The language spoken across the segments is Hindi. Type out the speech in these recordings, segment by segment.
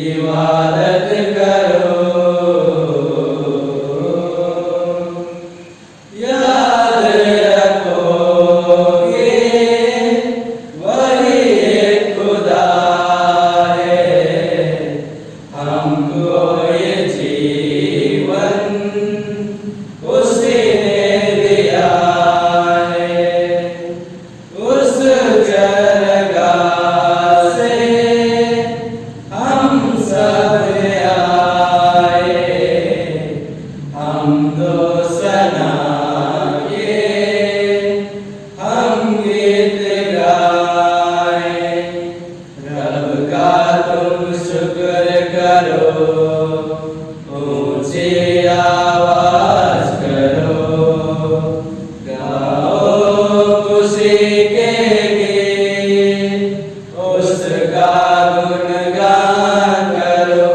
इबादत करो, याद रखोगे वही एक खुदा है, हमको ये जीवन उसी ने दिया है। उस जरगाह से हम सब आए, हम दो सना के हम गीत गाए। रब का तुम शुक्र करो, ऊंची आवाज करो, गाओ खुशी के गीत, उसका गुणगान करो,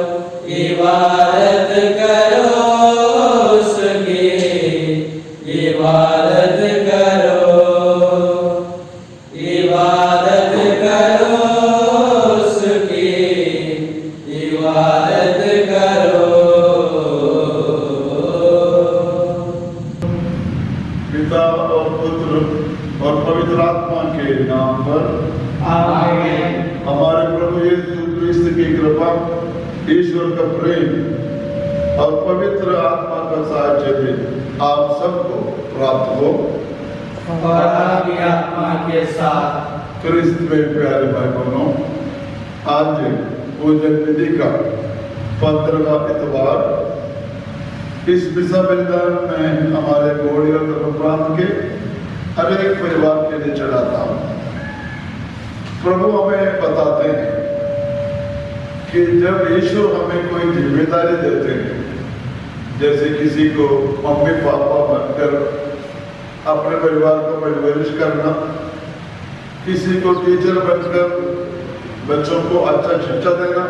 इबादत करो उसकी, इबादत करो, इबादत करो उसकी, इबादत करो। पिता और पुत्र और पवित्र आत्मा के नाम पर आमीन। हमारे प्रभु यीशु क्रिस्त की कृपा, ईश्वर का प्रेम और पवित्र आत्मा का साहाय्य भी आप सबको प्राप्त हो। और आपकी आत्मा के साथ। क्रिस्त में प्यारे भाई बहनों, आज पूजन विधि का 15वां इतवार, इस विषय बलिदान में हमारे गोड़िया प्रांत के हर एक परिवार के लिए चढ़ाता हूं। प्रभु हमें बताते हैं कि जब ईश्वर हमें कोई जिम्मेदारी देते हैं, जैसे किसी को मम्मी पापा बनकर अपने परिवार को परवरिश करना, किसी को टीचर बनकर बच्चों को अच्छा शिक्षा देना,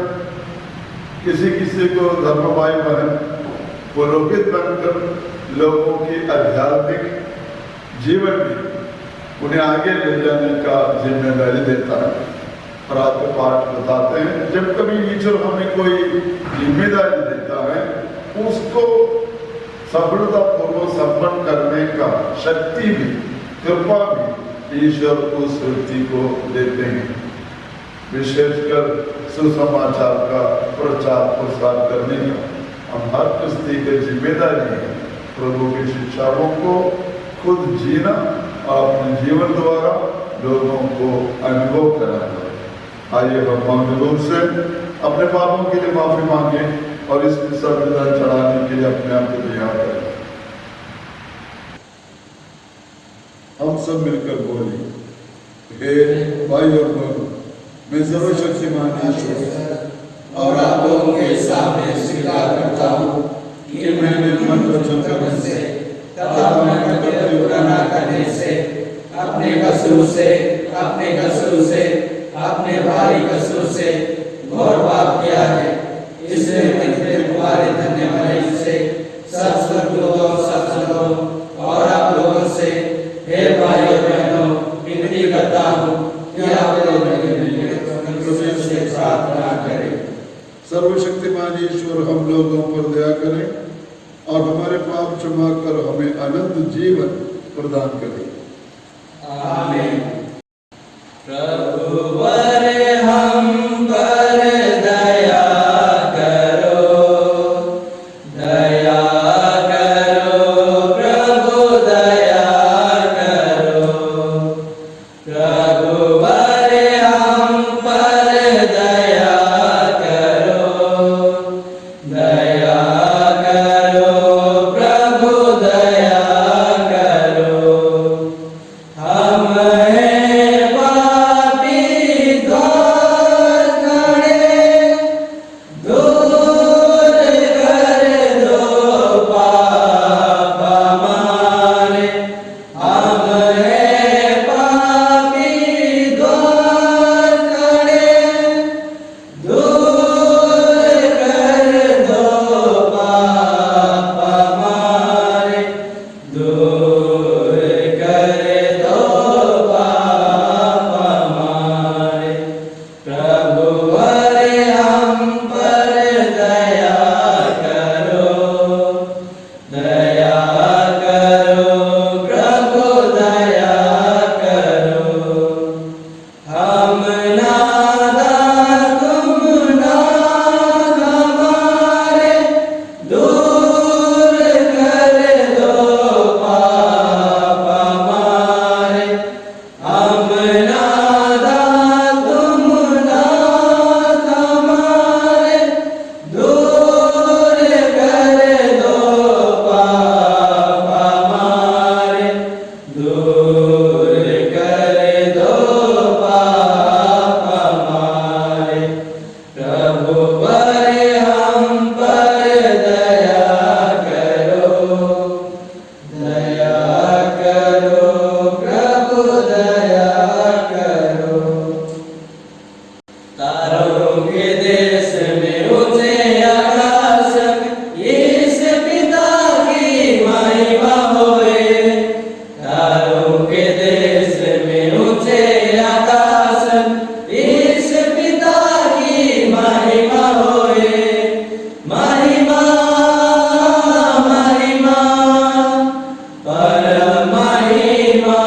किसी को धर्म भाई बहन पुरोहित बनकर लोगों की आध्यात्मिक जीवन में उन्हें आगे ले जाने का जिम्मेदारी देता है। और आपके पाठ बताते हैं, जब कभी ईश्वर हमें कोई जिम्मेदारी देता है, उसको सफलतापूर्वक संपन्न करने का शक्ति भी, कृपा भी ईश्वर उस व्यक्ति को देते हैं। विशेषकर सुसमाचार का प्रचार प्रसार करने का हम हर किसी की जिम्मेदारी है। प्रभु की शिक्षाओं को खुद जीना और अपने जीवन द्वारा लोगों को अनुभव कराना। आइए हम मौन रूप से अपने पापों के लिए माफी मांगे और इस बलिदान चढ़ाने के लिए अपने आप को तैयार करें। हम सब मिलकर बोले, हे भाई और बहनों, मैं सर्वशक्तिमान ईश्वर और आप लोगों के सामने स्वीकार करता हूँ कि मैंने मन वचन कर्म से तथा मन कर्तव्य पूरा न करने से, अपने कसूर से, अपने भारी कसूर से घोर पाप किया है। इसलिए मैं तुम्हारे धन्य भले से सब स्वर्गदूतों, सब संतों और आप लोगों से, हे भाई और बहनों, विनती करता हूँ कि आप लोग मेरे लिए से प्रार्थना करें। सर्वशक्तिमान ईश्वर हम लोगों पर दया करें और हमारे पाप क्षमा कर हमें अनंत जीवन प्रदान करें। आमीन। प्रभुवर हम पर दया करो, दया करो, प्रभु दया करो। प्रभुवर हम पर दया करो, दया करो, प्रभु दया करो। हम प्रभु पर हम पर दया करो, दया करो प्रभु दया करो। तारों के देश में ऊंचे आकाश इस पिता की महिमा होए। तारों के देश में ऊंचे आकाश इस पिता की महिमा होए। महिमा महिमा परम महिमा,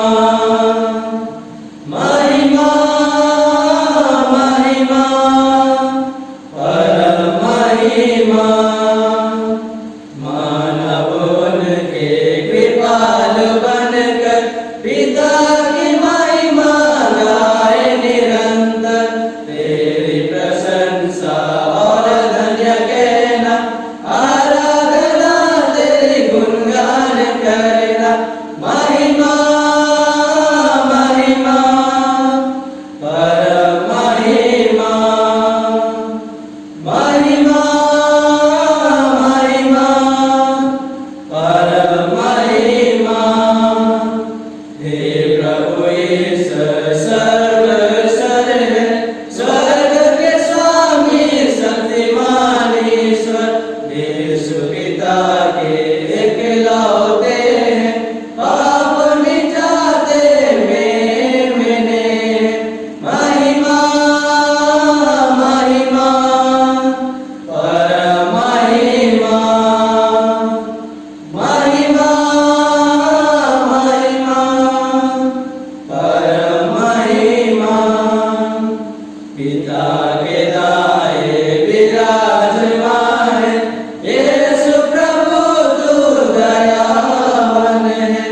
महिमा महिमा परम महिमा। मानव उनके कृपाल बनकर पिता की महिमा गाए निरंतर। तेरी प्रशंसा और धन्य कहना, आराधना तेरी गुणगान करना। महिमा महिमा परम महिमा, महिमा महिमा परम महिमा। हे प्रभु ईश्वर सर्वसर है, स्वर्ग के स्वामी शक्तिमान ईश्वर। यीशु पिता के इकलौते हैं, पाप मिटाते मैंने। महिमा महिमा परम महिमा, महिमा महिमा परम महिमा। पिता के दाएं विराजमान है, यीशु प्रभु तू दयावान है।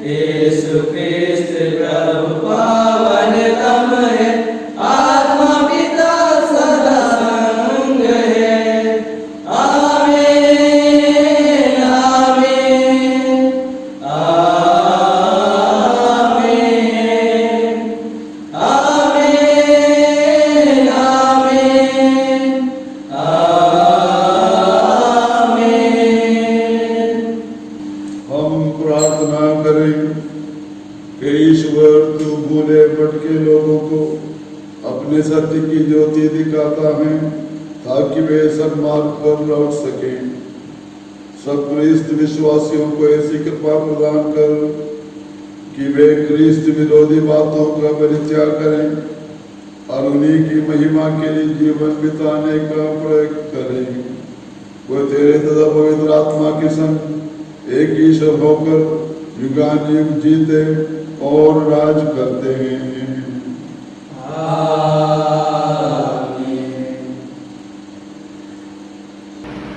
यीशु ख्रिस्त प्रभु पावनतम है, आत्मा पिता सदा संग है। आमीन आमीन आमीन आमीन आमीन। हम प्रार्थना करें कि ईश्वर तू भूले भटके लोगों को अपने सत्य की ज्योति दिखाता है, ताकि वे सन्मार्ग पर लौट सकें। सब क्रिस्त विश्वासियों को ऐसी कृपा प्रदान कर कि वे क्रिस्त विरोधी बातों का परित्याग करें और उन्हीं की महिमा के लिए जीवन बिताने का प्रयत्न करें। वो तेरे तथा पवित्र आत्मा के संग एक ईश्वर होकर युगानुयुग जीते और राज करते हैं। आमीन।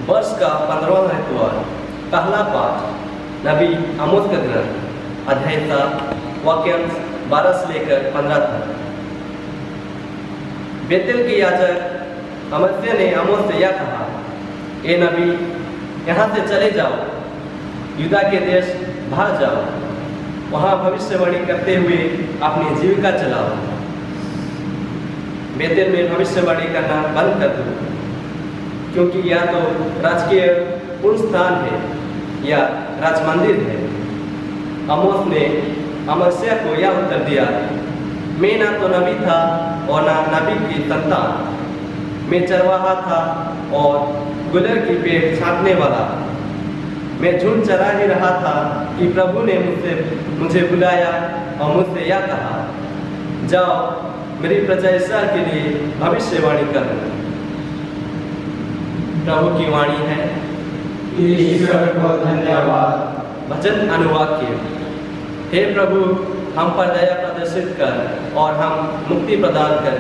वर्ष का 15वां इतवार, पहला पाठ नबी आमोस का ग्रंथ, अध्याय 7, वाक्यांश 12 से लेकर 15 तक। बेतेल के याजक अमस्या ने आमोस से यह कहा, ए नबी, यहाँ से चले जाओ, यूदा के देश भाग जाओ, वहाँ भविष्यवाणी करते हुए अपनी जीविका चलाओ। बेतेल में भविष्यवाणी करना बंद कर दो, क्योंकि या तो राजकीय पूर्ण स्थान है या राजमंदिर है। आमोस ने अमस्या को यह उत्तर दिया, मैं ना तो नबी था और ना नबी की संतान, मैं चरवाहा था और गुलर की पेड़ छांटने वाला। मैं झुंड चरा ही रहा था कि प्रभु ने मुझे बुलाया और मुझसे यह कहा, जाओ मेरी प्रजा इस्राएल के लिए भविष्यवाणी करो। प्रभु की वाणी है। ईश्वर को धन्यवाद। वचन अनुवाक्य। हे प्रभु, हम पर दया प्रदर्शित कर और हम मुक्ति प्रदान कर।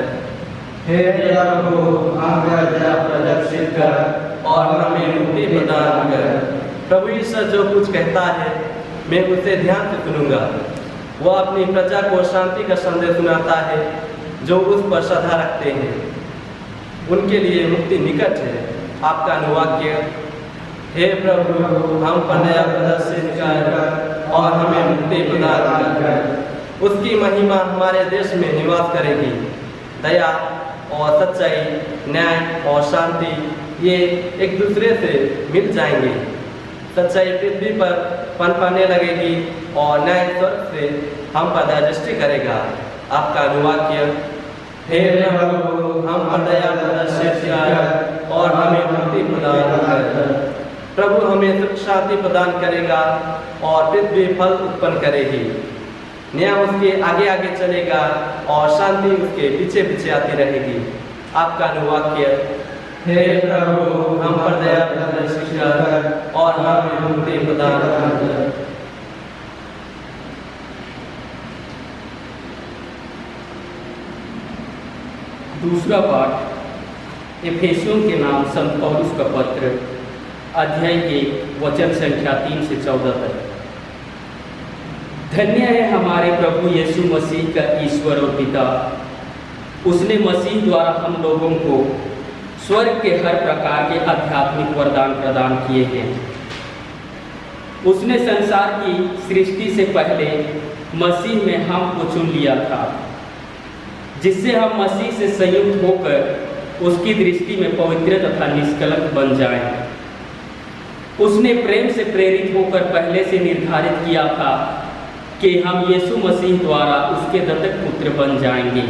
हे प्रभु, हम पर दया प्रदर्शित कर और हमें मुक्ति प्रदान कर। प्रभु ईश्वर जो कुछ कहता है मैं उसे ध्यान से सुनूंगा। वह अपनी प्रजा को शांति का संदेश सुनाता है जो उस पर श्रद्धा रखते हैं। उनके लिए मुक्ति निकट है। आपका अनुवाक्य। हे प्रभु, हम पर दया प्रदर्शित कर और हमें मुक्ति प्रदान कर। उसकी महिमा हमारे देश में निवास करेगी। दया और सच्चाई, न्याय और शांति ये एक दूसरे से मिल जाएंगे। सच्चाई पृथ्वी पर पनपने लगेगी और न्याय स्वर्ग से हम पर दृष्टि करेगा। आपका अनुवाक्य, हे प्रभु हम पर दया प्रदर्शित कर और हमें मुक्ति प्रदान कर। प्रभु हमें शांति प्रदान करेगा और पृथ्वी फल उत्पन्न करेगी। न्याय उसके आगे आगे चलेगा और शांति उसके पीछे पीछे आती रहेगी। आपका अनुवाक्य, हे प्रभु हम पर दया प्रदर्शित कर और हमें मुक्ति प्रदान कर। दूसरा पाठ एफेसियों के नाम संत पौलुस का पत्र, अध्याय 1 वचन संख्या 3 से 14 तक। धन्य है हमारे प्रभु यीशु मसीह का ईश्वर और पिता। उसने मसीह द्वारा हम लोगों को स्वर्ग के हर प्रकार के आध्यात्मिक वरदान प्रदान किए हैं। उसने संसार की सृष्टि से पहले मसीह में हमको चुन लिया था, जिससे हम मसीह से संयुक्त होकर उसकी दृष्टि में पवित्र तथा निष्कलंक बन जाएं। उसने प्रेम से प्रेरित होकर पहले से निर्धारित किया था कि हम यीशु मसीह द्वारा उसके दत्तक पुत्र बन जाएंगे।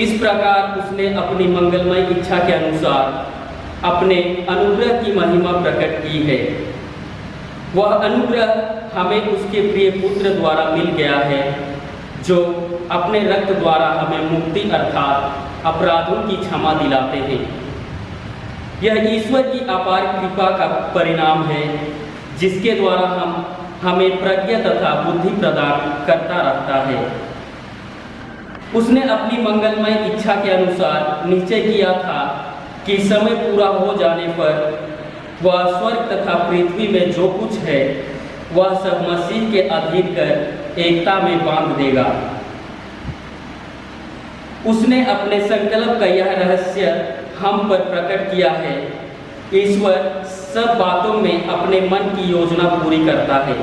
इस प्रकार उसने अपनी मंगलमय इच्छा के अनुसार अपने अनुग्रह की महिमा प्रकट की है। वह अनुग्रह हमें उसके प्रिय पुत्र द्वारा मिल गया है, जो अपने रक्त द्वारा हमें मुक्ति अर्थात अपराधों की क्षमा दिलाते हैं। यह ईश्वर की अपार कृपा का परिणाम है, जिसके द्वारा हमें प्रज्ञा तथा बुद्धि प्रदान करता रहता है। उसने अपनी मंगलमय इच्छा के अनुसार निश्चय किया था कि समय पूरा हो जाने पर वह स्वर्ग तथा पृथ्वी में जो कुछ है वह सब मसीह के अधीन कर एकता में बांध देगा। उसने अपने संकल्प का यह रहस्य हम पर प्रकट किया है। ईश्वर सब बातों में अपने मन की योजना पूरी करता है।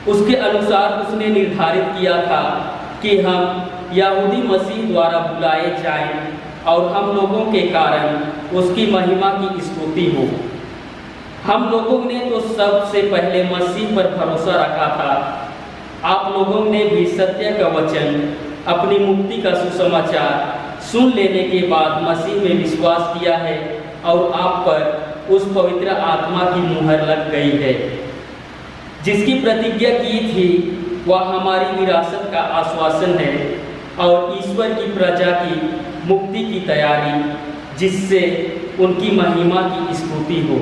उसके अनुसार उसने निर्धारित किया था कि हम यहूदी मसीह द्वारा बुलाए जाएं और हम लोगों के कारण उसकी महिमा की स्तुति हो। हम लोगों ने तो सबसे पहले मसीह पर भरोसा रखा था। आप लोगों ने भी सत्य का वचन, अपनी मुक्ति का सुसमाचार सुन लेने के बाद मसीह में विश्वास किया है और आप पर उस पवित्र आत्मा की मुहर लग गई है, जिसकी प्रतिज्ञा की थी। वह हमारी विरासत का आश्वासन है और ईश्वर की प्रजा की मुक्ति की तैयारी, जिससे उनकी महिमा की स्तुति हो।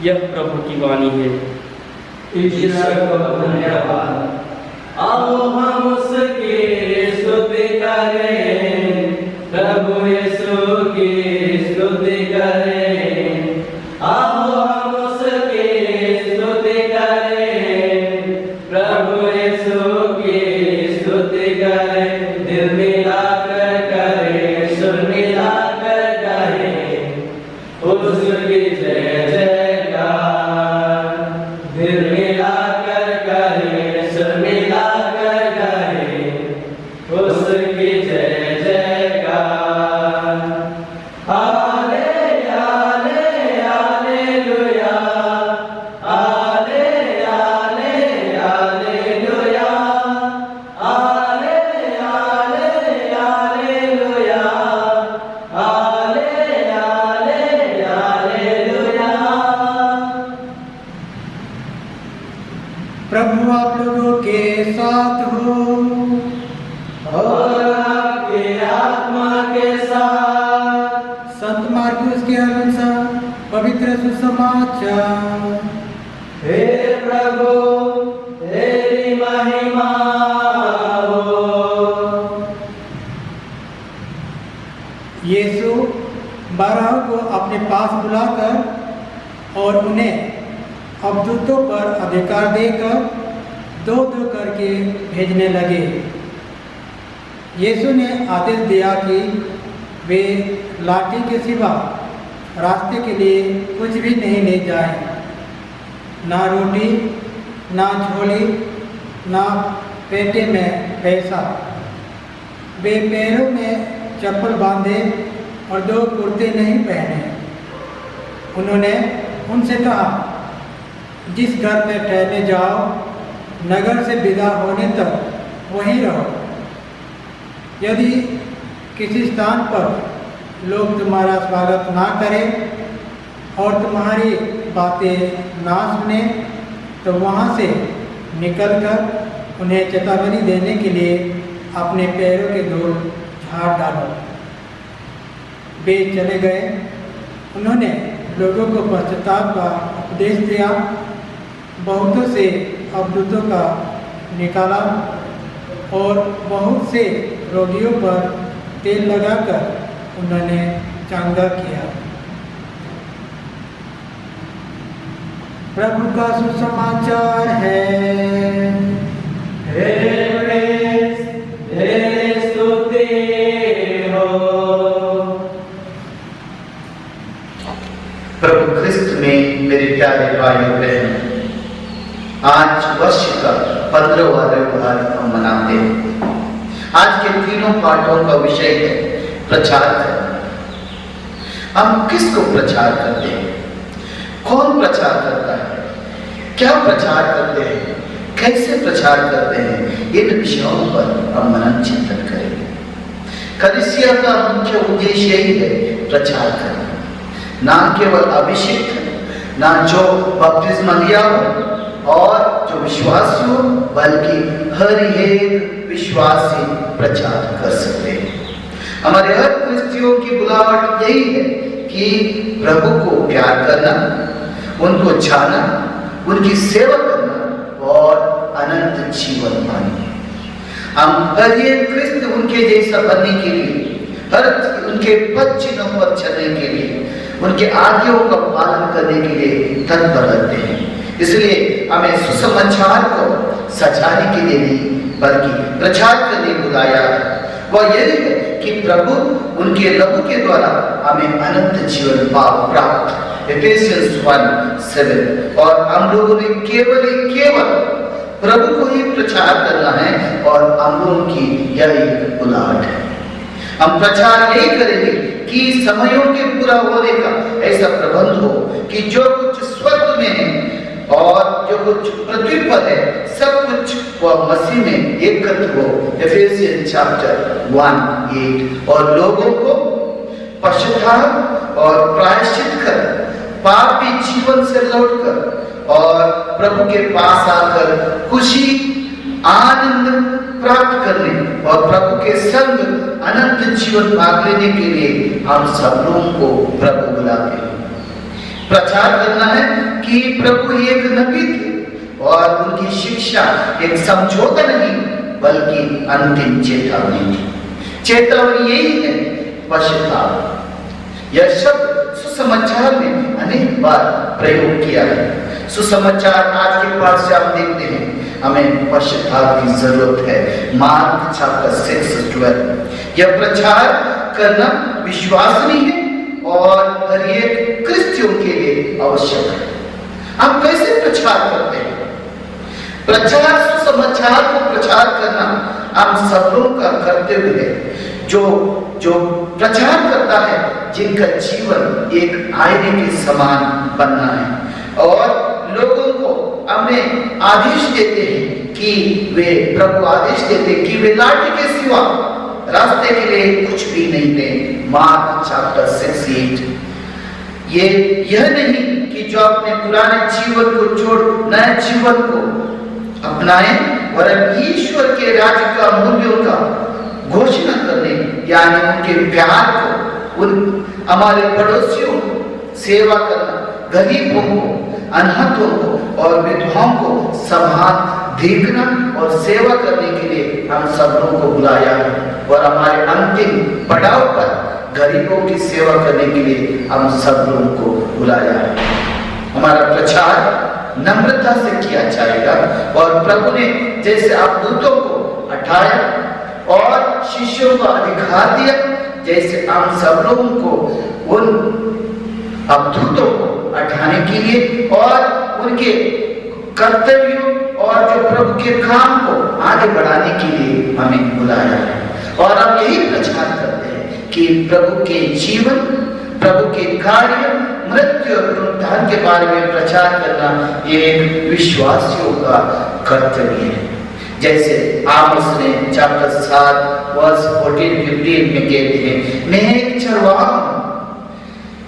यह प्रभु की वाणी है। ईश्वर को धन्यवाद। आओ हम उसकी स्तुति करें, प्रभु यीशु की स्तुति करें। आओ हम उसकी स्तुति करें, प्रभु यीशु की स्तुति करें। दिल मिलाकर करें, सुर मिलाकर करें, उसकी जय जयकार। दिल मिलाकर करें, सुर मिलाकर करें, उसकी जय जयकार। आले आले आलेलुया, आले आले आलेलुया, आले आले आलेलुया, आले आले आलेलुया। प्रभु आप लोगों के साथ हो और आपके आत्मा के साथ। संत मार्कुस के अनुसार पवित्र सुसमाचार। हे प्रभु तेरी महिमा हो। यीशु 12 को अपने पास बुलाकर और उन्हें अवधूतों पर अधिकार देकर दो दो करके भेजने लगे। यीशु ने आदेश दिया कि वे लाठी के सिवा रास्ते के लिए कुछ भी नहीं ले जाएं, ना रोटी, ना झोली, ना पेटे में पैसा। वे पैरों में चप्पल बांधे और 2 कुर्ते नहीं पहने। उन्होंने उनसे कहा, जिस घर में ठहरने जाओ, नगर से विदा होने तक वहीं रहो। यदि किसी स्थान पर लोग तुम्हारा स्वागत ना करें और तुम्हारी बातें ना सुने, तो वहाँ से निकलकर उन्हें चेतावनी देने के लिए अपने पैरों के धूल झाड़ डालो। वे चले गए। उन्होंने लोगों को पश्चाताप का उपदेश दिया, बहुतों से अवधूतों का निकाला और बहुत से रोगियों पर तेल लगाकर उन्होंने चंगा किया। प्रभु का सुसमाचार है। प्रभु ख्रिस्त में मेरे प्यारे भाइयों बहन, आज वर्ष का 15वां रविवार हम मनाते हैं। आज के तीनों पाठों का विषय है प्रचार करना। हम किसको प्रचार करते हैं? कौन प्रचार करता है? क्या प्रचार करते हैं? कैसे प्रचार करते हैं? इन विषयों पर हम मनन चिंतन करेंगे। कलीसिया का मुख्य उद्देश्य यही है, प्रचार करना। ना केवल अभिषिक्त, ना जो बपतिस्मा लिया हो और जो विश्वासी हो, बल्कि हर एक विश्वासी प्रचार कर सकते हैं। हमारे हर क्रिस्तियों की बुलाहट यही है कि प्रभु को प्यार करना, उनको जाना, उनकी सेवा करना और अनंत जीवन पाना। हम हर एक क्रिस्त उनके जैसा बनने के लिए, हर उनके पद चिन्हों पर चलने के लिए, उनके आज्ञाओं का पालन करने के लिए तत्पर रहते हैं। इसलिए हमें सुसमाचार को सजाने के लिए नहीं, बल्कि प्रचार करने बुलाया है। वह यही है कि प्रभु उनके लहू के द्वारा हमें अनंत जीवन प्राप्त, एफेसियंस 1:7। और हम लोगों ने केवल प्रभु को ही प्रचार करना है और हम लोगों की यह एक बुलाहट है। हम प्रचार नहीं करेंगे कि समयों के पूरा होने का ऐसा प्रबंध हो कि जो कुछ स्वर्ग में है और जो कुछ पृथ्वी पर है, सब कुछ वह मसीह में एकत्र हो, एफेसियंस 1:8। और लोगों को पश्चाताप और प्रायश्चित कर, पापी जीवन से लौटकर और प्रभु के पास आकर खुशी आनंद प्राप्त करने और प्रभु के संग अनंत जीवन भाग लेने के लिए हम सब लोगों को प्रभु बुलाते हैं। प्रचार करना है कि प्रभु एक नबी थे और उनकी शिक्षा एक समझौता नहीं, बल्कि अंतिम चेतावनी थी। चेतावनी यही है, पश्चाताप। यह शब्द सुसमाचार में अनेक बार प्रयोग किया है। सुसमाचार आज के पाठ से आप देखते हैं, हमें पश्चाताप की जरूरत है। मार्क 6:12। यह प्रचार करना विश्वसनीय है और हर एक क्रिस्टियन के लिए आवश्यक है। आप कैसे प्रचार करते हैं? प्रचार, सुसमाचार को प्रचार करना हम सब लोगों का कर्तव्य है। जो प्रचार करता है, जिनका जीवन एक आईने के समान बनना है और लोगों को हमें आदेश देते हैं कि वे, प्रभु आदेश देते हैं कि वे लाठी के सिवा रास्ते के लिए कुछ भी नहीं दें। मार्क 6:8। यह नहीं कि जो अपने पुराने जीवन को छोड़ नए जीवन को अपनाएं और ईश्वर के राज्य का मूल्यों का घोषणा करने, यानी उनके प्यार को, उन हमारे पड़ोसियों को सेवा करना, गरीबों को, अनाथों को और विधवाओं को संभाल देखना और सेवा करने के लिए हम सब लोगों को बुलाया है। और हमारे अंतिम पड़ाव पर गरीबों की सेवा करने के लिए हम सब लोगों को बुलाया है। हमारा प्रचार नम्रता से किया जाएगा और प्रभु ने जैसे अवधूतों को हटाया और शिष्यों का अधिकार दिया, जैसे हम सब लोगों को उन अवधूतों को हटाने के लिए और उनके कर्तव्यों और जो प्रभु के काम को आगे बढ़ाने के लिए हमें बुलाया है। और हम यही प्रचार करते हैं कि प्रभु के जीवन, प्रभु के कार्य, मृत्यु और पुनरुत्थान के बारे में प्रचार करना ये एक विश्वासियों का कर्तव्य है। जैसे आमोस ने चैप्टर 7 वर्स 14-15 में कहते हैं, मैं एक चरवाहा हूं,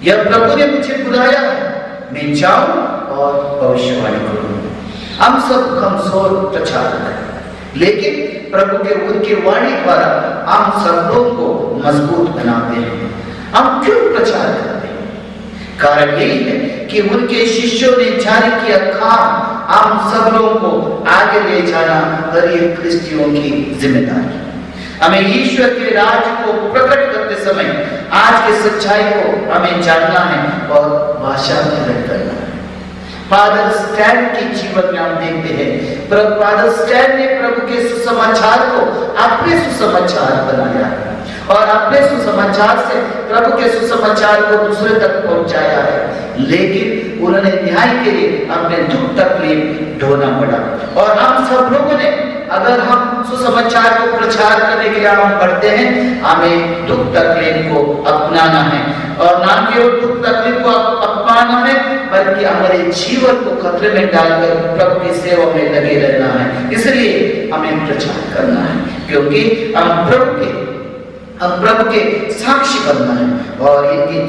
यह प्रभु ने मुझे बुलाया है, मैं जाऊं और भविष्यवाणी करूं। हम सब कमजोर प्रचारक हैं, लेकिन प्रभु के उनके वाणी द्वारा हम सब लोगों को मजबूत बनाते हैं। हम क्यों प्रचार करते हैं? कारण यही है कि उनके शिष्यों ने जारी किया काम हम सब लोगों को आगे ले जाना हर एक क्रिस्टियों की जिम्मेदारी। हमें ईश्वर के राज को प्रकट करते समय आज के सच्चाई को हमें जानना है और भाषा प्रकट करना है। फादर स्टैन के जीवन में हम देखते हैं, फादर स्टैन ने प्रभु के सुसमाचार को अपने सुसमाचार बनाया है और अपने सुसमाचार से प्रभु के सुसमाचार को दूसरे तक पहुंचाया है। लेकिन उन्होंने न्याय के लिए अपने दुख तकलीफ ढोना पड़ा। और हम सब लोगों ने, अगर हम सुसमाचार को प्रचार करने के लिए हम पढ़ते हैं, हमें दुख तकलीफ को अपनाना है और ना केवल दुख तकलीफ को अपनाना है, बल्कि हमारे जीवन को खतरे में डालकर प्रभु की सेवा में लगे रहना है। इसलिए हमें प्रचार करना है, क्योंकि हम प्रभु के साक्षी बनना है और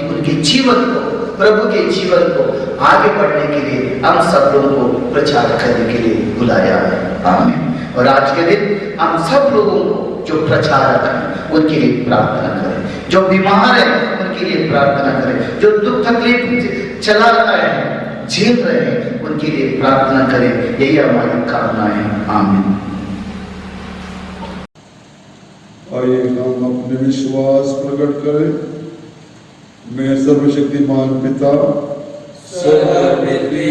उनके जीवन को, प्रभु के जीवन को आगे बढ़ने के लिए हम सब लोगों को प्रचार करने के लिए बुलाया है। आमीन। और आज के दिन हम सब लोगों को जो प्रचारक हैं उनके लिए प्रार्थना करें, जो बीमार है उनके लिए प्रार्थना करें, जो दुख तकलीफ चला रहा है, झेल रहे हैं, उनके लिए प्रार्थना करें। यही हमारी कामना है। आमीन। आइए हम अपने विश्वास प्रकट करें। मैं सर्वशक्तिमान पिता, स्वर्ग और पृथ्वी,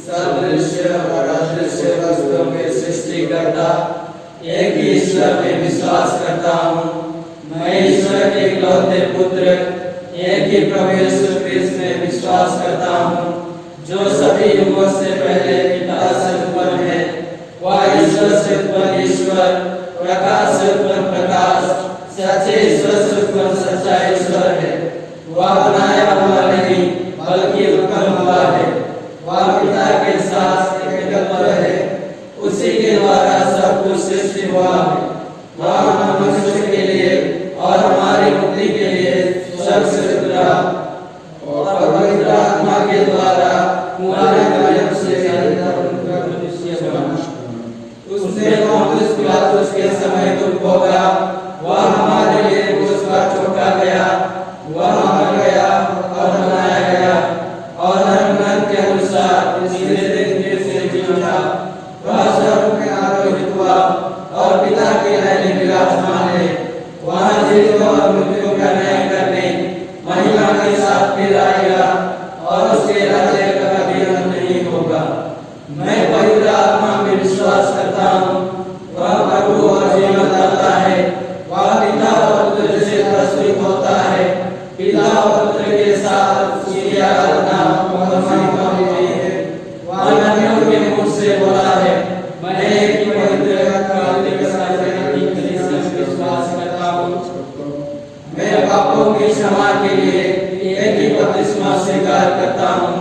सब दृश्य और अदृश्य वस्तुओं के सृष्टिकर्ता एक ही ईश्वर में विश्वास करता हूँ। मैं ईश्वर के इकलौते पुत्र, एक ही प्रभु यीशु क्रिस्त में विश्वास करता हूँ, जो सभी युगों से पहले पिता से उत्पन्न है। वह ईश्वर से उत्पन्न ईश्वर, प्रकाश से उत्पन्न प्रकाश, सच्चे ईश्वर से उत्पन्न सच्चा ईश्वर है। वह बनाया हुआ नहीं, बल्कि उत्पन्न हुआ है। वह पिता के साथ एकत्व है, उसी के द्वारा सब कुछ सृष्टि हुआ है। वह मनुष्य के लिए और हमारी मुक्ति के लिए स्वर्ग से उतरा और पवित्र आत्मा के द्वारा कुमारी मरियम से मनुष्य बना। उसने पौंतियुस पिलातुस के समय दुख भोगा, वह हमारे लिए क्रूस पर ठोका गया, वह मर गया और बनाया गया और धर्मग्रंथ के अनुसार तीसरे दिन फिर से जी उठा। वह स्वर्ग में आरोहित हुआ और पिता के दाहिने विराजमान है। वहाँ जीवितों और मृतकों का न्याय करने महिमा के साथ फिर आएगा और उसके राज्य का कभी अंत नहीं होगा। मैं पवित्र आत्मा में विश्वास करता हूँ, वह प्रभु और जीवन दाता है। वह पिता और पुत्र से प्रस्तुत होता है, पिता और पुत्र के साथ उसकी आराधना और महिमा हुई है। वह नबियों के मुख से बोला है, मैं एक ही पवित्र विश्वास करता हूँ। मैं पापों की क्षमा के लिए एक ही बपतिस्मा स्वीकार करता हूँ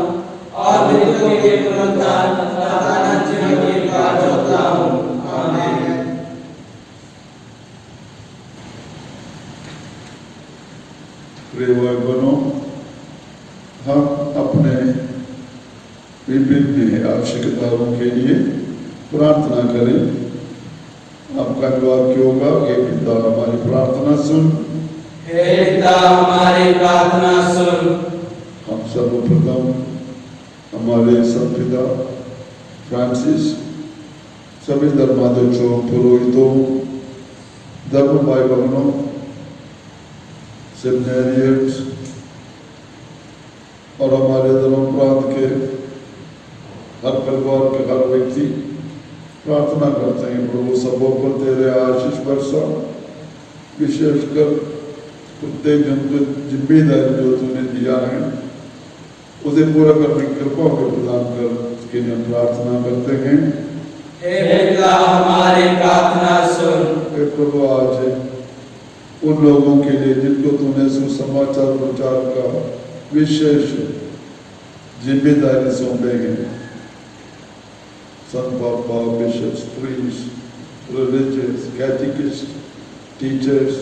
और मृतकों के पुनरुत्थान तथा अनंत जीवन की बाट जोहता हूँ। आमीन। प्रिय भाई बहनों, हम अपने विभिन्न आवश्यकताओं के लिए प्रार्थना करें। आपका वाक्य होगा, हे पिता हमारी प्रार्थना सुन। हे पिता हमारी प्रार्थना सुन। हम सर्वप्रथम हमारे सब पिता फ्रांसिस, सभी धर्माध्यक्षों, पुरोहितों, धर्म भाई बहनों, सेमिनारियंस और हमारे धर्म प्रांत के हर परिवार के हर व्यक्ति प्रार्थना करते हैं, प्रभु सबों पर तेरे आशीष बरसा, विशेषकर कुत्ते जंतु जिम्मेदारी जो तूने दिया है उसे पूरा करने की कृपा को प्रदान कर, इसके लिए प्रार्थना करते हैं। हे पिता हमारी प्रार्थना सुन। हे प्रभु, आज उन लोगों के लिए जिनको तूने सुसमाचार प्रचार का विशेष जिम्मेदारी सौंपे हैं, संत पापा, बिशप्स, प्रीस्ट, रिलीजियस, कैटेकिस्ट, टीचर्स,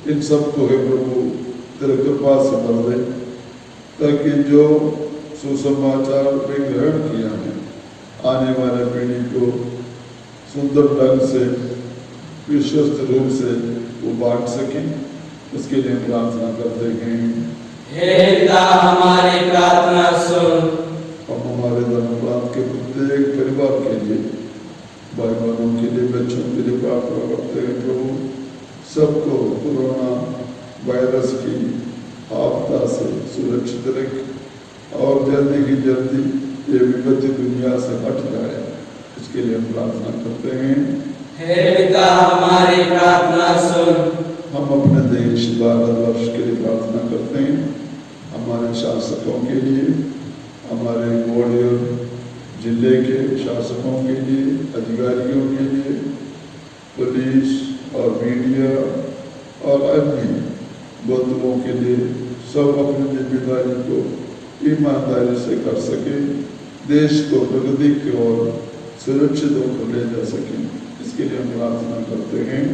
इन सबको है प्रभु तेरे कृपा से भर दे, ताकि जो सुसमाचार में ग्रहण किया है आने वाले पीढ़ी को सुंदर ढंग से विश्वस्त रूप से वो बांट सके। उसके लिए प्रार्थना करते हैं। हे पिता हमारी प्रार्थना सुन। हम हमारे धर्मप्रांत के प्रत्येक परिवार के लिए, भाई बहनों के लिए, बच्चों के लिए प्रार्थना करते हैं प्रभु सबको कोरोना वायरस की आपदा से सुरक्षित रख और जल्दी ही जल्दी ये विपत्ति दुनिया से हट जाए, इसके लिए हम प्रार्थना करते हैं। हे पिता हमारी प्रार्थना सुन। हम अपने देश भारतवर्ष के लिए प्रार्थना करते हैं, हमारे शासकों के लिए, हमारे ग्वालियर जिले के शासकों के लिए, अधिकारियों के लिए, पुलिस और मीडिया और अन्य बंधुओं के लिए, सब अपनी जिम्मेदारी को ईमानदारी से कर सके, देश को प्रगति की ओर सुरक्षित होकर ले जा सके, इसके लिए हम प्रार्थना करते हैं।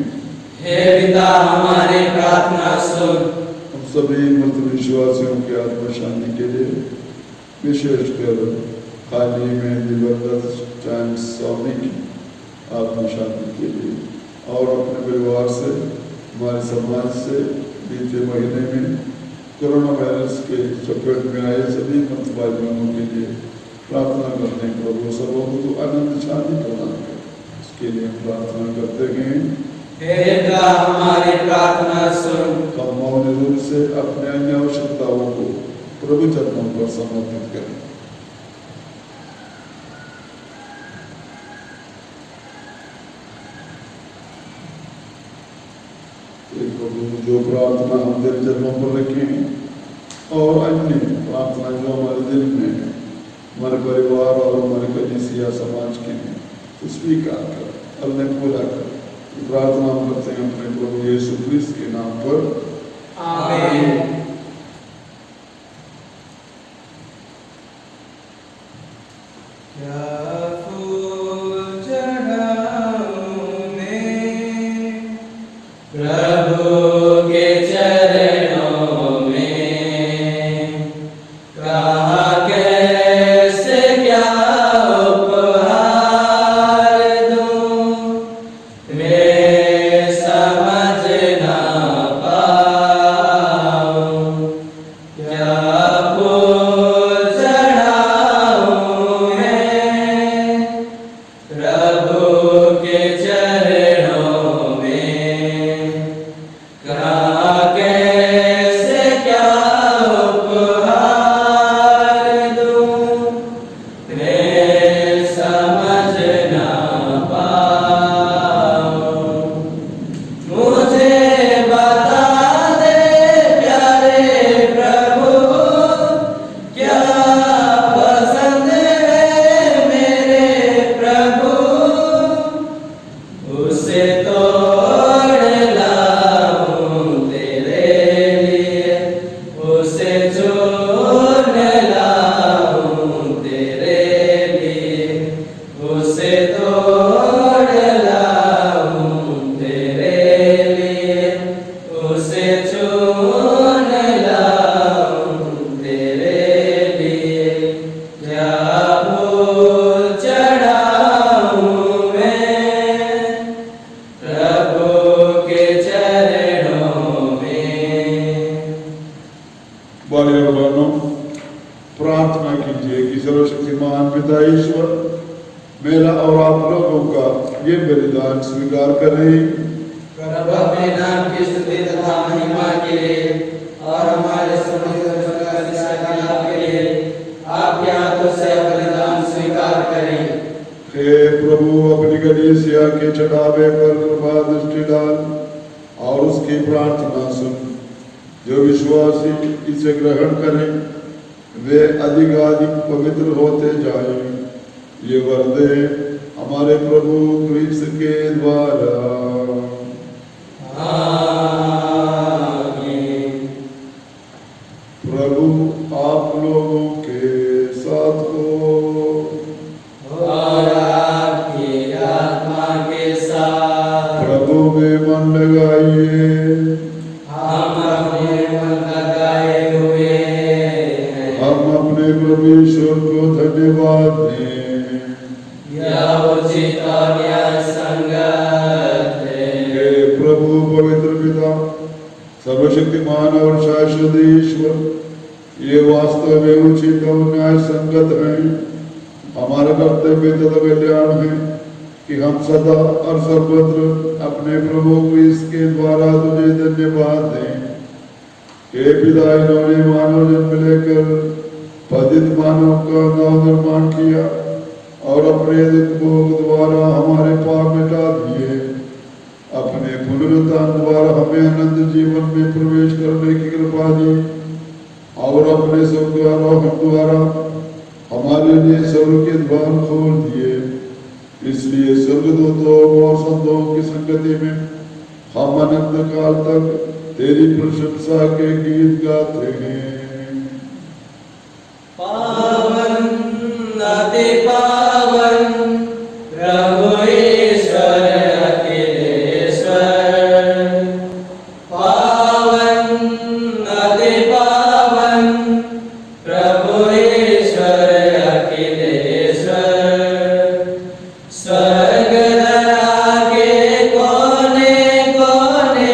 हे पिता हमारी प्रार्थना सुन। हम सभी मृत विश्वासियों की आत्मा शांति के लिए, विशेषकर हाल ही में दिवंगत चांद स्वामी की आत्मा शांति के लिए और अपने परिवार से, हमारे समाज से बीते महीने में कोरोना वायरस के चपेट में आए सभी मृत भाई बहनों के लिए प्रार्थना करते हैं। प्रभु सबों को तो आनंद शांति प्रदान करे, इसके लिए हम प्रार्थना करते हैं। हे पिता हमारी प्रार्थना सुन। हम मौन रूप से अपने अन्य आवश्यकताओं को प्रभु चरणों पर समर्पित करें। प्रभु जो प्रार्थना हम तेरे चरणों पर रखें और अन्य प्रार्थना जो हमारे दिल में है, हमारे परिवार और हमारे कलीसिया समाज के हैं, तो स्वीकार कर और उन्हें पूरा कर। प्रार्थना हम करते हैं अपने प्रभु यीशु क्रिस्त के नाम पर, आमीन। प्रार्थना कीजिए कि सर्वशक्तिमान पिता ईश्वर मेरा और आप लोगों का ये बलिदान स्वीकार करें। प्रभु अपने नाम की स्तुति तथा महिमा के लिए और हमारे समस्त लाभ के लिए आपके हाथों से बलिदान स्वीकार करें। हे प्रभु अपनी कलीसिया के चढ़ावे पर कृपा दृष्टि डाल और उसकी प्रार्थना सुन। जो विश्वासी इसे ग्रहण करें वे अधिकाधिक पवित्र होते जाएं। ये वर दे हमारे प्रभु क्रिस्त के द्वारा। शाश्वत ईश्वर, ये वास्तव में उचित और न्याय संगत है। हमारा कर्तव्य तथा कल्याण है कि हम सदा और सर्वत्र अपने प्रभु क्रिस्त के द्वारा तुझे धन्यवाद दें। हे पिता, इन्होंने मानव जन्म लेकर पतित मानव का नव निर्माण किया और अपने भोग द्वारा हमारे पाप मिटा दिए। अपने पुनरुत्थान द्वारा हमें अनंत जीवन में प्रवेश करने की कृपा दी और अपने स्वर्गारोहण द्वारा हमारे लिए स्वर्ग के द्वार खोल दिए। इसलिए स्वर्गदूतों और संतों की संगति में हम अनंत काल तक तेरी प्रशंसा के गीत गाते हैं। पावन अति पावन प्रभु ईश्वर अखिलेश्वर, पावन अति पावन प्रभु ईश्वर अखिलेश्वर, स्वर्ग धरा के कोने कोने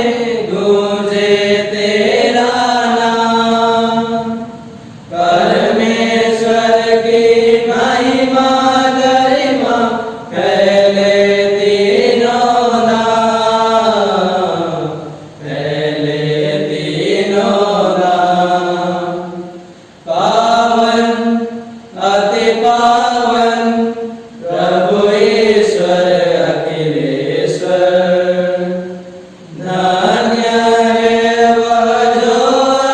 गूंजे तेरा नाम। परमेश्वर की महिमा गरिमा फैले तीनों धाम, फैले तीनों धाम। पावन अति पावन प्रभु ईश्वर अखिलेश्वर, धन्य है वह जो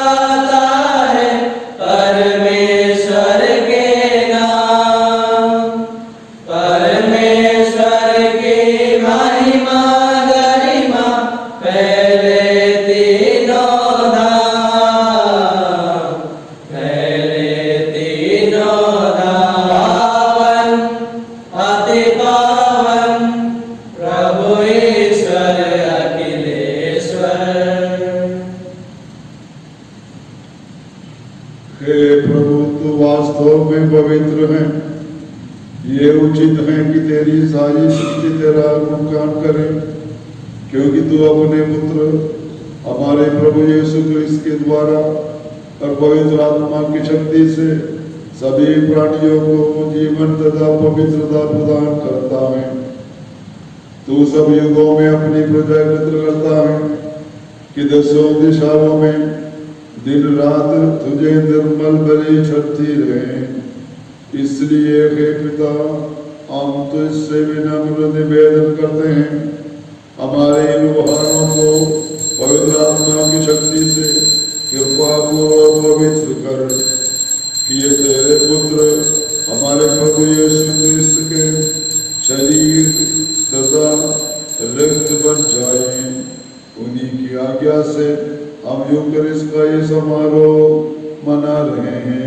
आता है परमेश्वर के नाम। परमेश्वर की महिमा गरिमा फैले तीनों धाम, फैले तीनों धाम। पावन अति पावन प्रभु ईश्वर अखिलेश्वर। हे प्रभु, तू वास्तव में पवित्र है। ये उचित है कि तेरी सारी सृष्टि तेरा गुणगान करे, क्योंकि तू अपने पुत्र हमारे प्रभु यीशु क्रिस्त के द्वारा और पवित्र आत्मा की शक्ति से सभी प्राणियों को जीवन तथा पवित्रता प्रदान करता है। तू सब युगों में अपनी प्रजा एकत्र करता है कि दसों दिशाओं में दिन रात तुझे निर्मल बलि चढ़ती रहे। इसलिए हे पिता, हम तो इससे विनम्र निवेदन करते हैं, हमारे इन व्यवहारों को पवित्र आत्मा की शक्ति से कृपा पूर्वक पवित्र कर, कि ये तेरे पुत्र हमारे प्रभु यीशु क्रिस्त के शरीर तथा रक्त बन जाए। उन्हीं की आज्ञा से हम यूकरिस्ट का ये समारोह मना रहे हैं।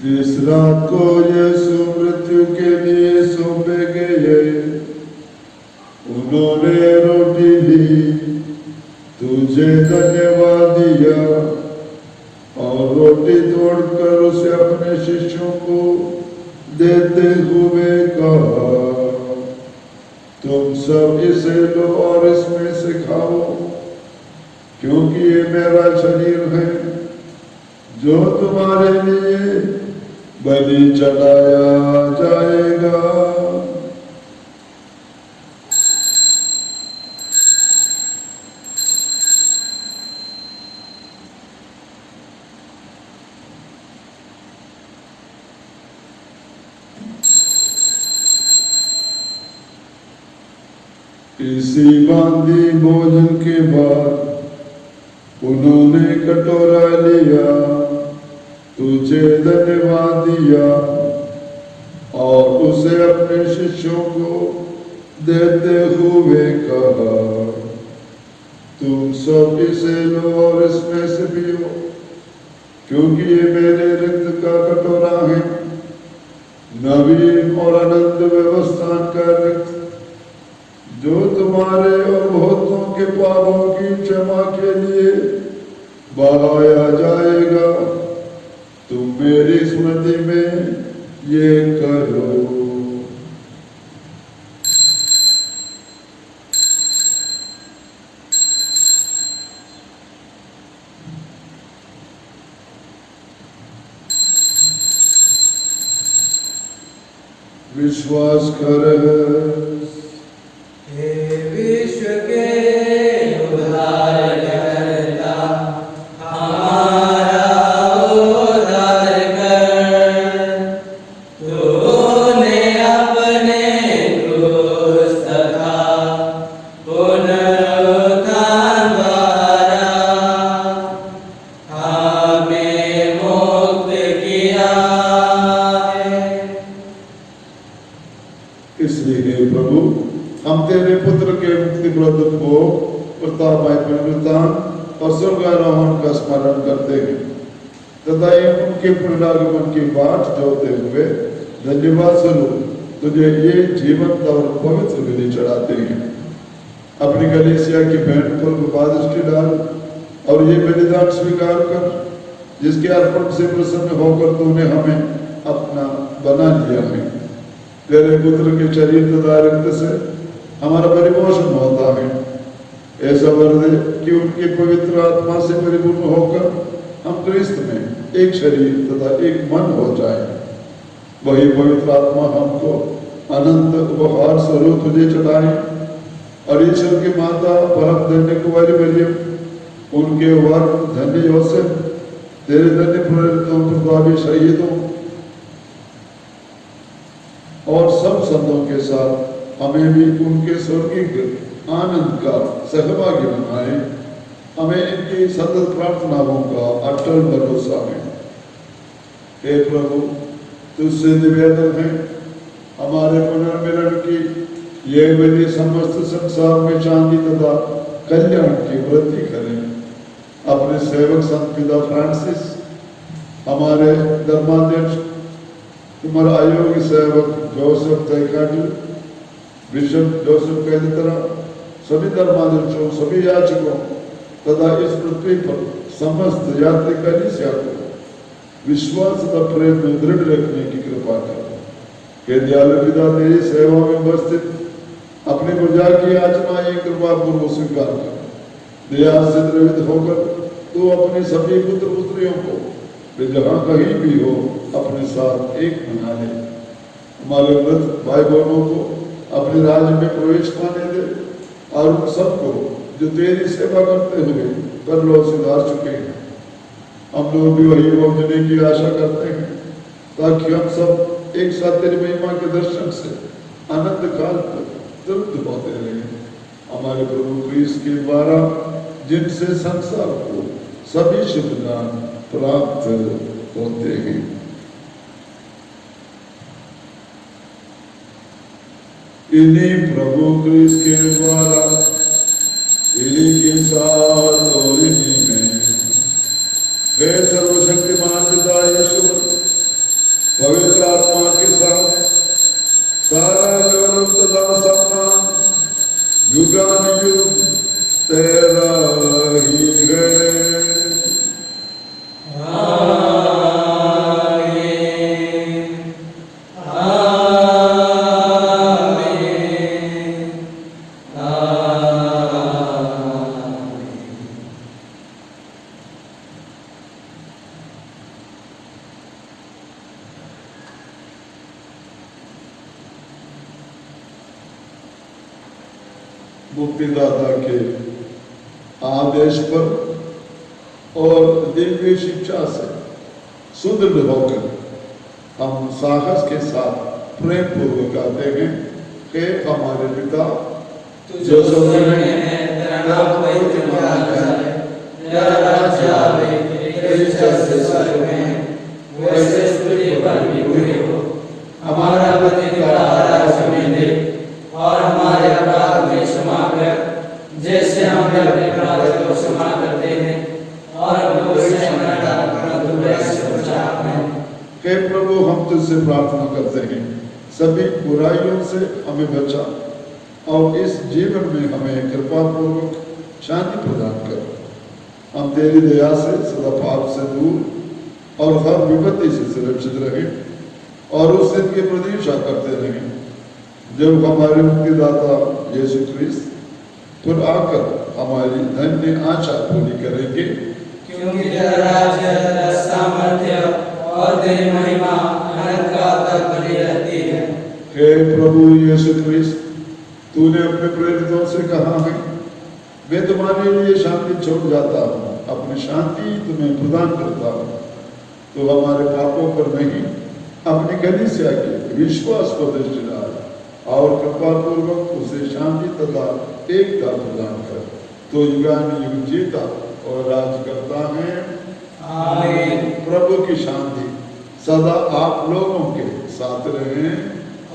जिस रात को यीशु मृत्यु के लिए सौंपे गए, उन्होंने रोटी ली, तुझे धन्यवाद दिया और रोटी तोड़कर उसे अपने शिष्यों को देते हुए कहा, तुम सब इसे लो और इसमें से खाओ, क्योंकि ये मेरा शरीर है जो तुम्हारे लिए बलि चढ़ाया जाएगा। इसी बांधी भोजन के बाद उन्होंने कटोरा लिया, तुझे धन्यवाद दिया और उसे अपने शिष्यों को देते हुए कहा, तुम सब इसे लो और इसमें से पियो, क्योंकि ये मेरे रक्त का कटोरा है, नवीन और अनंत व्यवस्था का रक्त, जो तुम्हारे और बहुतों के पापों की क्षमा के लिए बहाया जाएगा। तुम मेरी स्मृति में ये करो। विश्वास कर हे विश्व के उद्धारकर्ता, हमारा उद्धार कर। तूने अपने क्रूस तथा पुनरुत्थान द्वारा हमें मुक्त किया है। इसलिए हे प्रभु, हम तेरे पुत्र के मुक्ति प्रद को प्रतापमय पुनरुत्थान और स्वर्गारोहण का स्मरण करते हैं तथा उनके पुनरागमन की बाट जोते हुए धन्यवाद स्वरूप तुझे ये जीवंत और पवित्र बलि चढ़ाते हैं। अपनी कलीसिया की भेंट पर कृपा दृष्टि डाल और ये बलिदान स्वीकार कर, जिसके अर्पण से प्रसन्न होकर तूने हमें अपना बना लिया है। तेरे पुत्र के शरीर तथा रक्त से हमारा परिपोषण होता है। ऐसा वर दे कि उनकी पवित्र आत्मा से परिपूर्ण होकर हम क्रिस्त में एक शरीर तथा एक मन हो जाए। वही पवित्र आत्मा हमको अनंत उपहार स्वरूप तुझे चढ़ाए और ईश्वर की माता परम धन्य कुंवारी मरियम, उनके वर धन्य योसेफ, तेरे धन्य प्रेरितों प्रतापी शहीदों और सब संतों के साथ हमें भी उनके स्वर्गीय आनंद का सहभागी बनाए। हमें इनकी सतत प्रार्थनाओं का अटल भरोसा है। हे प्रभु, तुझसे निवेदन है, हमारे पुनर्मिलन की ये बलि समस्त संसार में शांति तथा कल्याण की वृद्धि करें। अपने सेवक संत पिता फ्रांसिस, हमारे धर्माध्यक्ष, तुम्हारा अयोग्य सेवक जोसेफ तैकाडू, बिशप जोसेफ कैदितरा, सभी धर्माध्यक्षों, सभी याचकों तथा इस पृथ्वी पर समस्त यात्री कलीसिया को विश्वास तथा प्रेम में दृढ़ रखने की कृपा कर। हे दयालु पिता, तेरी सेवा में उपस्थित अपनी प्रजा की याचना एक कृपा पूर्वक स्वीकार कर। दया से द्रवित होकर तू अपने सभी पुत्र पुत्रियों को वे जहाँ कहीं भी हो अपने साथ एक बना ले। हमारे वृद्ध भाई बहनों को अपने राज्य में प्रवेश पाने दे और उन सबको जो तेरी सेवा करते हुए परलोक सुधार चुके हैं। हम लोग भी वही पहुंचने की आशा करते हैं ताकि हम सब एक साथ तेरी महिमा के दर्शन से अनंत काल तक तृप्त होते रहें। हमारे प्रभु क्रिस्त के द्वारा जिनसे संसार को सभी शुभ दान प्राप्त होते हैं। इन्हीं प्रभु क्रिस्त के द्वारा, इन्हीं के साथ और इन्हीं में वे सर्वशक्तिमान पिता यीशु पवित्र आत्मा के साथ सारा गौरव तथा सम्मान युगानुयुग तेरा ही है। मुक्तिदाता के आदेश पर और दिव्य शिक्षा से सुदृढ़ होकर हम साहस के साथ प्रेम पूर्वक आते हैं कि हमारे पिता जो स्वर्ग में है, तेरा नाम पवित्र माना जाए, तेरा राज्य आवे, तेरी इच्छा जैसे स्वर्ग में है, वैसे इस पृथ्वी पर भी पूरी हो। हमारा प्रतिदिन आहार हमें दे और हमारे अपराध में क्षमा कर, जैसे हम भी अपने अपराधियों को क्षमा करते हैं, और हमको विषय में न डाल, परंतु बुराई से बचा हमें। हे प्रभु, हम तुझसे प्रार्थना करते हैं, सभी बुराइयों से हमें बचा और इस जीवन में हमें कृपा पूर्वक शांति प्रदान कर। हम तेरी दया से सदा पाप से दूर और हर विपत्ति से सुरक्षित रहें और उस दिन की प्रतीक्षा करते रहें जब हमारे मुक्तिदाता यीशु क्रिस्त फिर आकर हमारी धन्य आशा पूरी करेंगे। क्योंकि तेरा राज्य, सामर्थ्य और तेरी महिमा अनंत काल तक बनी रहती है। हे प्रभु यीशु क्रिस्त, तूने अपने प्रेरितों से कहा है, मैं तुम्हारे लिए शांति छोड़ जाता हूँ, अपनी शांति तुम्हें प्रदान करता हूँ। तो हमारे पापों पर नहीं, अपनी कलीसिया के विश्वास को दृष्टि डाल और कृपा पूर्वक उसे शांति तथा एकता प्रदान कर। तो युगानुयुग जीता और राज करता है। आमीन। प्रभु की शांति सदा आप लोगों के साथ रहे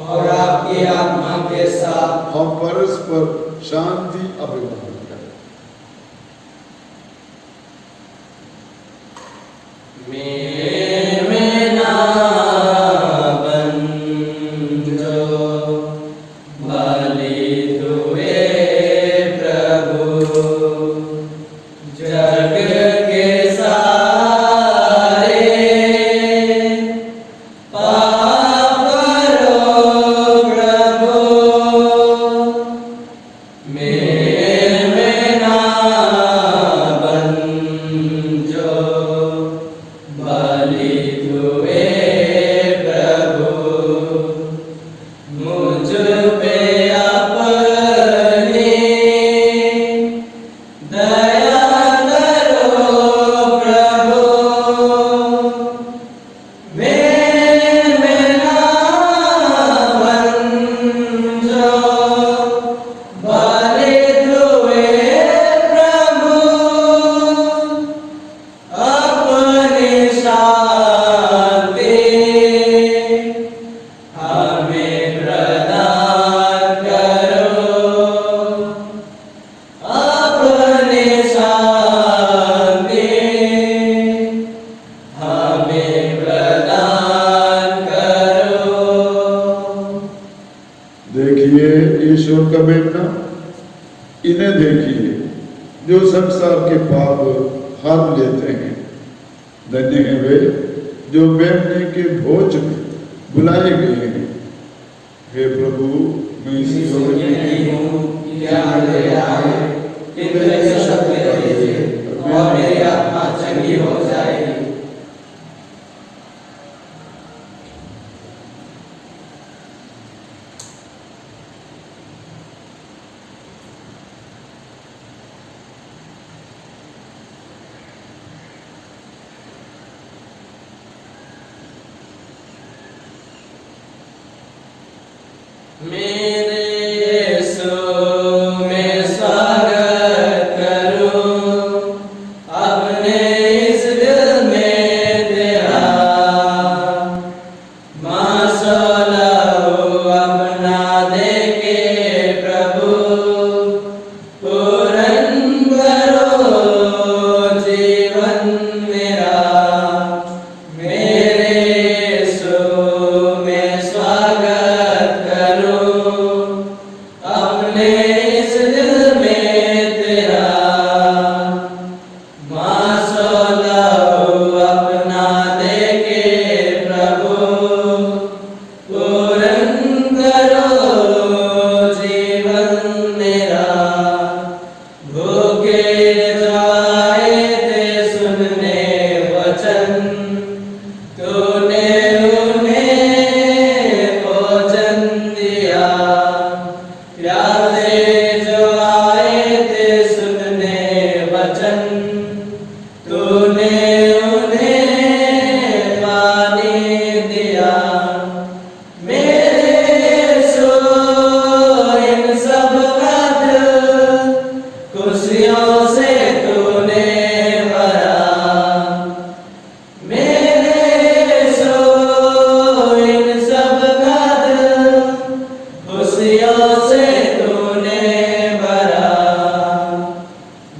और आपकी आत्मा के साथ। हम परस्पर शांति अभिवादन करें। इन्हें देखिए जो संसार के पाप हार लेते हैं। धन्य हैं वे जो मेमने के भोज में बुलाए गए हैं। हे प्रभु, मैं इसी योग्य नहीं हूँ कि आप ले आए, किंतु एक शब्द कह दीजिए और मेरी आत्मा चंगी हो जाएगी। मेरे यीशु मैं स्वागत करूं अपने इस दिल में तेरा, मसला अपना दे के प्रभु पूरन करो जीवन मेरा। मेरे यीशु मैं स्वागत अपने इस दिल में तेरा, मसला अपना दे के प्रभु पूरन करो जीवन मेरा। भूखे जाए थे सुनने वचन, तूने उन्हें भोजन दिया। प्यासे जो आए थे सुनने वचन, तूने उन्हें पानी दिया। मेरे सो इन सब का दिल खुशियों से तूने भरा। मेरे सो इन सब का दिल खुशियों से तूने भरा।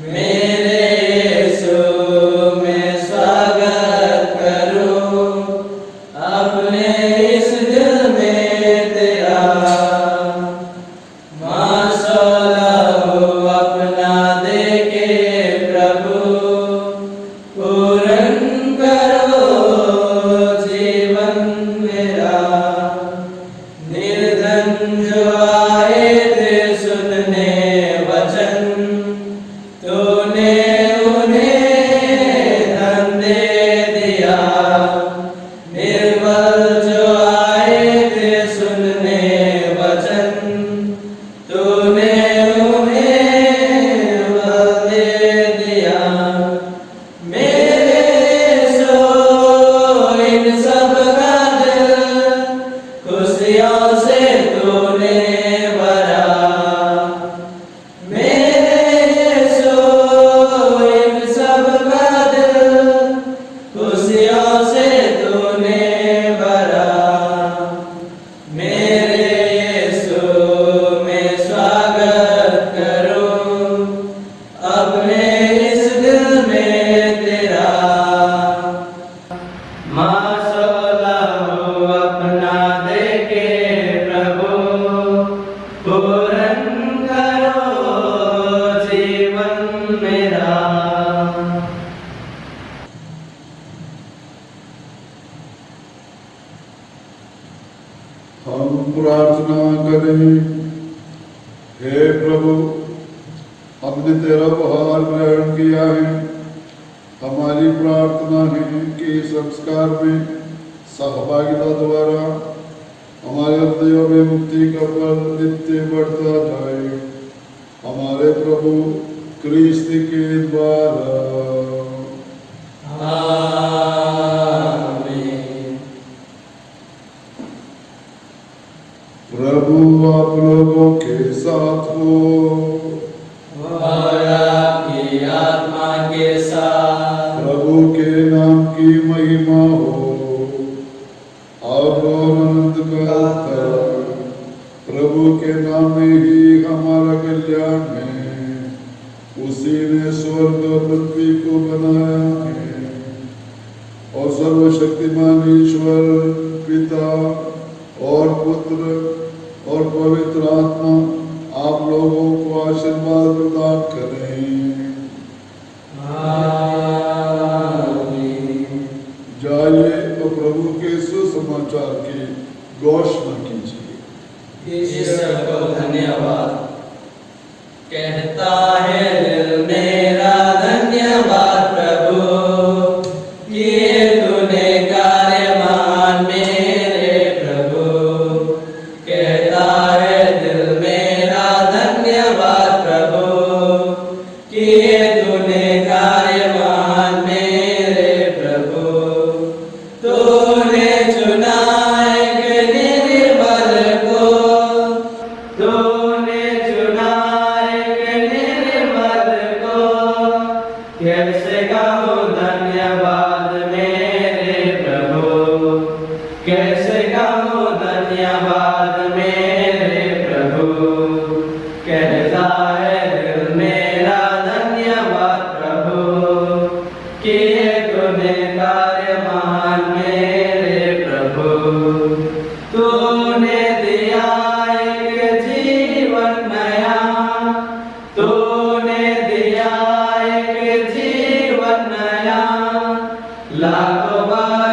मेरे यीशु मैं स्वागत करूं अपने इस दिल में तेरा, मसला अपना दे के प्रभु पूरन करो जीवन मेरा। निर्धन जो आए पूर्ण करो जीवन मेरा। हम प्रार्थना करें। हे प्रभु, हमने तेरा उपहार ग्रहण किया है। हमारी प्रार्थना है कि संस्कार में सहभागिता द्वारा हमारे हृदयों में मुक्ति का फल नित्य बढ़ता जाए। हमारे प्रभु क्रिस्त के द्वारा। प्रभु आप लोगों के साथ हो और आपकी आत्मा के साथ। प्रभु के नाम की महिमा हो। और अनंत का प्रभु के नाम में ही हमारा कल्याण है। उसी ने स्वर्ग और पृथ्वी को बनाया है। और सर्वशक्तिमान ईश्वर पिता और पुत्र और पवित्र आत्मा आप लोगों को आशीर्वाद प्रदान करें। जाइए और प्रभु के सुसमाचार की घोषणा कीजिए। ईश्वर को धन्यवाद। कहता है दिल मेरा धन्यवाद प्रभु, किए तूने कार्य महान मेरे प्रभु। कहता है दिल मेरा धन्यवाद प्रभु, किए तूने कार्य महान मेरे प्रभु। तूने चुना एक निर्बल को, तूने चुना एक निर्बल को। कैसे कहूँ धन्यवाद मेरे प्रभु, कैसे कहूँ धन्यवाद मेरे प्रभु। कहता है दिल मेरा धन्यवाद प्रभु, किए तूने कार्य महान मेरे प्रभु। तूने दिया एक जीवन नया, तूने दिया एक जीवन नया। लाखों बार